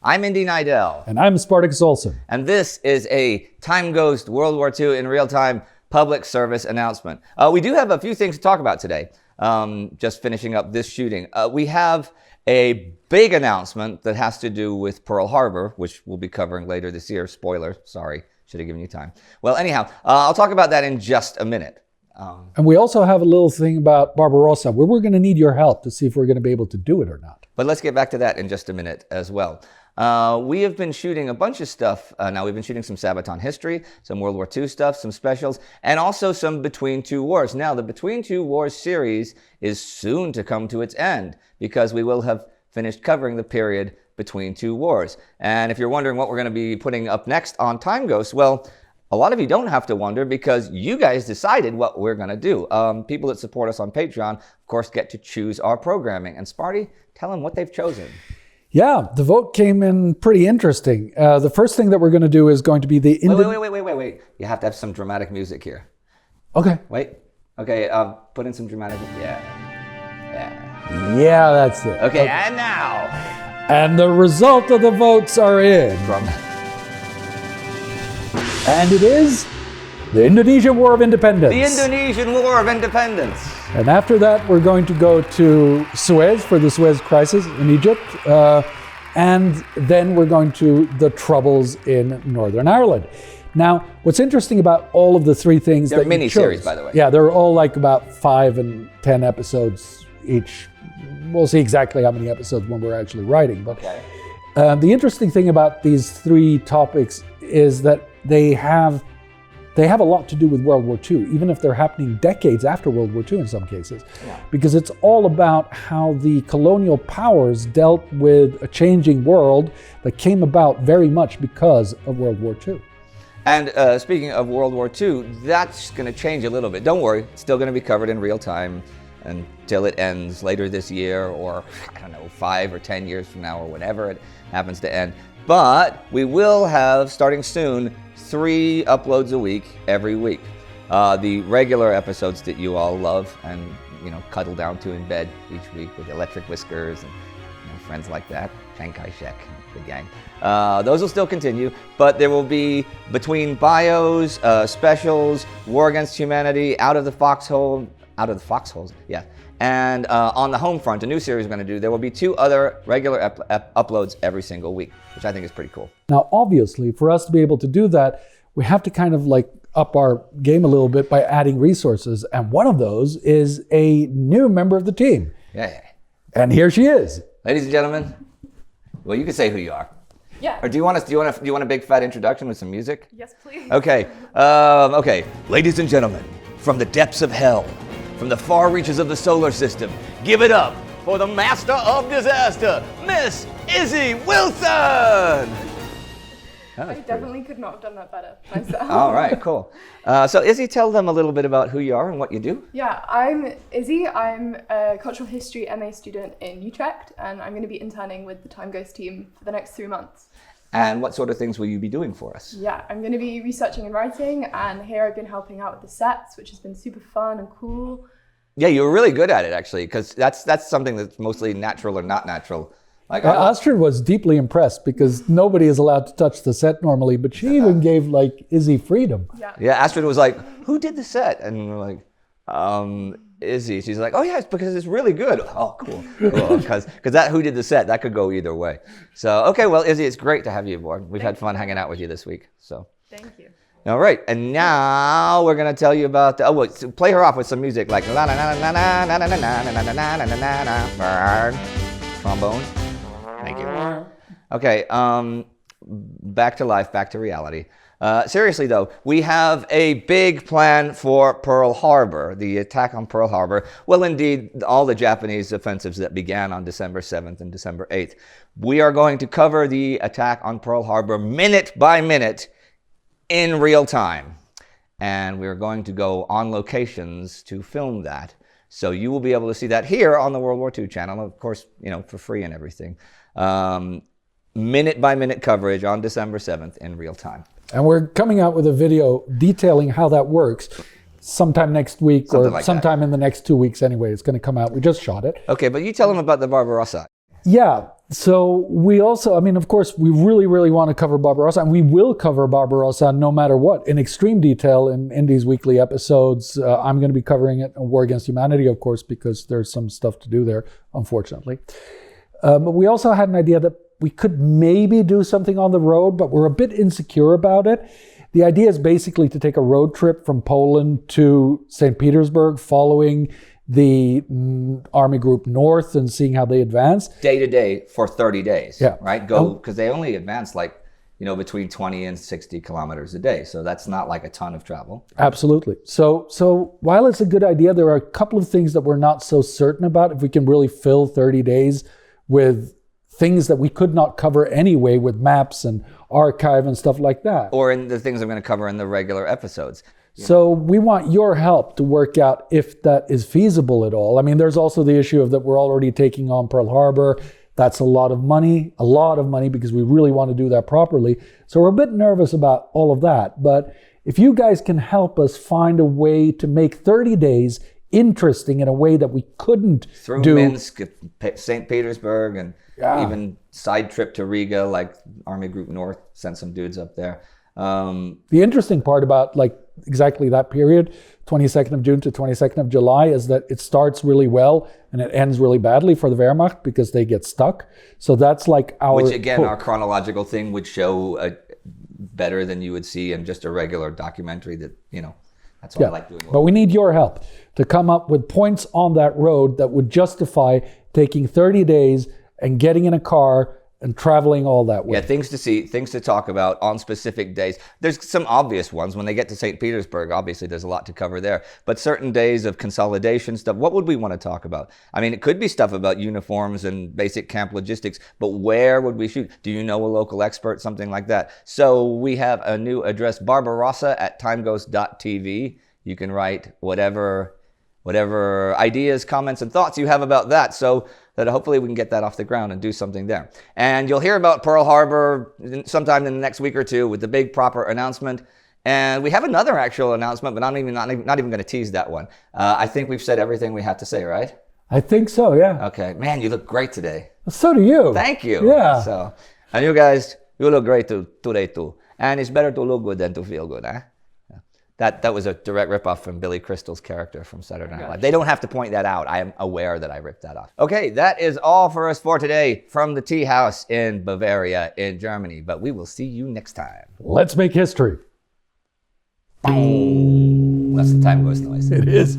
I'm Indy Neidell. And I'm Spartacus Olsson. And this is a Time Ghost World War II in real-time public service announcement. We do have a few things to talk about today, just finishing up this shooting. We have a big announcement that has to do with Pearl Harbor, which we'll be covering later this year. Spoiler, sorry, should have given you time. Well, anyhow, I'll talk about that in just a minute. And we also have a little thing about Barbarossa, where we're going to need your help to see if we're going to be able to do it or not. But let's get back to that in just a minute as well. We have been shooting a bunch of stuff. Now we've been shooting some Sabaton history, some World War II stuff, some specials, and also some Between Two Wars. Now the Between Two Wars series is soon to come to its end because we will have finished covering the period between two wars. And if you're wondering what we're going to be putting up next on Time Ghost, well, a lot of you don't have to wonder because you guys decided what we're going to do. People that support us on Patreon, of course, get to choose our programming. And Sparty, tell them what they've chosen. Yeah, the vote came in pretty interesting. The first thing that we're going to do is going to be the... Wait. You have to have some dramatic music here. Okay. Wait. Okay, put in some dramatic... Yeah, that's it. Okay, and now... And the result of the votes are in. And it is the Indonesian War of Independence. The Indonesian War of Independence. And after that, we're going to go to Suez for the Suez Crisis in Egypt. And then we're going to the Troubles in Northern Ireland. Now, what's interesting about all of the three things they're that you chose... They're mini-series, by the way. Yeah, they're all like about 5 and 10 episodes each. We'll see exactly how many episodes when we're actually writing. But okay. The interesting thing about these three topics is that they have a lot to do with World War II, even if they're happening decades after World War II in some cases. Yeah. Because it's all about how the colonial powers dealt with a changing world that came about very much because of World War II. And speaking of World War II, that's going to change a little bit. Don't worry, it's still going to be covered in real time until it ends later this year, or I don't know, 5 or 10 years from now, or whenever it happens to end. But we will have, starting soon, 3 uploads a week, every week. The regular episodes that you all love and cuddle down to in bed each week with electric whiskers and friends like that, Chiang Kai-shek, the gang. Those will still continue, but there will be Between Bios, specials, War Against Humanity, Out of the Foxholes, yeah. And on the home front, a new series we're going to do, there will be 2 other regular uploads every single week, which I think is pretty cool. Now, obviously, for us to be able to do that, we have to kind of like up our game a little bit by adding resources. And one of those is a new member of the team. Yeah. And here she is. Ladies and gentlemen, well, you can say who you are. Yeah. Or do you want a big fat introduction with some music? Yes, please. Okay. Okay. Ladies and gentlemen, from the depths of hell, from the far reaches of the solar system, give it up for the master of disaster, Miss Izzy Wilson! I definitely could not have done that better myself. All right, cool. So Izzy, tell them a little bit about who you are and what you do. Yeah, I'm Izzy. I'm a cultural history MA student in Utrecht, and I'm going to be interning with the Time Ghost team for the next 3 months. And what sort of things will you be doing for us? Yeah, I'm going to be researching and writing, and here I've been helping out with the sets, which has been super fun and cool. Yeah, you were really good at it, actually, because that's something that's mostly natural or not natural. Like Astrid was deeply impressed because nobody is allowed to touch the set normally, but she even gave like Izzy freedom. Yeah, Astrid was like, "Who did the set?" And we're like, Izzy. She's like, "Oh yeah, it's because it's really good." Oh, cool. Because that who did the set, that could go either way. So okay, well, Izzy, it's great to have you aboard. We've had fun hanging out with you this week. So thank you. All right, and now we're gonna tell you about so play her off with some music like la la la la la la la la la la la la la trombone. Thank you. Okay, back to life, back to reality. Seriously though, we have a big plan for Pearl Harbor, the attack on Pearl Harbor. Well, indeed, all the Japanese offensives that began on December 7th and December 8th. We are going to cover the attack on Pearl Harbor minute by minute in real time. And we're going to go on locations to film that. So you will be able to see that here on the World War II channel, of course, for free and everything. Minute by minute coverage on December 7th in real time. And we're coming out with a video detailing how that works sometime next week, something or like sometime in the next 2 weeks anyway. It's going to come out. We just shot it. Okay, but you tell them about the Barbarossa. Yeah, So we also, I mean, of course, we really, really want to cover Barbarossa, and we will cover Barbarossa no matter what, in extreme detail in Indy's weekly episodes. I'm going to be covering it on War Against Humanity, of course, because there's some stuff to do there, unfortunately. But we also had an idea that we could maybe do something on the road, but we're a bit insecure about it. The idea is basically to take a road trip from Poland to St. Petersburg, following the Army Group North and seeing how they advance. Day to day for 30 days, yeah. Right? Because they only advance like, between 20 and 60 kilometers a day. So that's not like a ton of travel. Absolutely. So while it's a good idea, there are a couple of things that we're not so certain about if we can really fill 30 days with things that we could not cover anyway with maps and archive and stuff like that. Or in the things I'm going to cover in the regular episodes. So we want your help to work out if that is feasible at all. I mean, there's also the issue of that we're already taking on Pearl Harbor. That's a lot of money because we really want to do that properly. So we're a bit nervous about all of that. But if you guys can help us find a way to make 30 days interesting in a way that we couldn't through do. Minsk, St. Petersburg, and even side trip to Riga, like Army Group North sent some dudes up there. The interesting part about like exactly that period, 22nd of June to 22nd of July, is that it starts really well and it ends really badly for the Wehrmacht because they get stuck. So that's like our... Which again, our chronological thing would show better than you would see in just a regular documentary that, that's what I like doing. But we need your help to come up with points on that road that would justify taking 30 days and getting in a car and traveling all that way. Yeah, things to see, things to talk about on specific days. There's some obvious ones. When they get to St. Petersburg, obviously there's a lot to cover there. But certain days of consolidation stuff, what would we want to talk about? I mean, it could be stuff about uniforms and basic camp logistics, but where would we shoot? Do you know a local expert, something like that? So we have a new address, Barbarossa@TimeGhost's.tv. You can write whatever ideas, comments, and thoughts you have about that, so that hopefully we can get that off the ground and do something there. And you'll hear about Pearl Harbor sometime in the next week or two with the big proper announcement. And we have another actual announcement, but not even going to tease that one. I think we've said everything we have to say, right? I think so, yeah. Okay. Man, you look great today. So do you. Thank you. Yeah. So, and you guys, you look great today too. And it's better to look good than to feel good, eh? That was a direct ripoff from Billy Crystal's character from Saturday Night Live. They don't have to point that out. I am aware that I ripped that off. Okay, that is all for us for today from the Tea House in Bavaria in Germany. But we will see you next time. Let's make history. That's the time ghost noise. It is.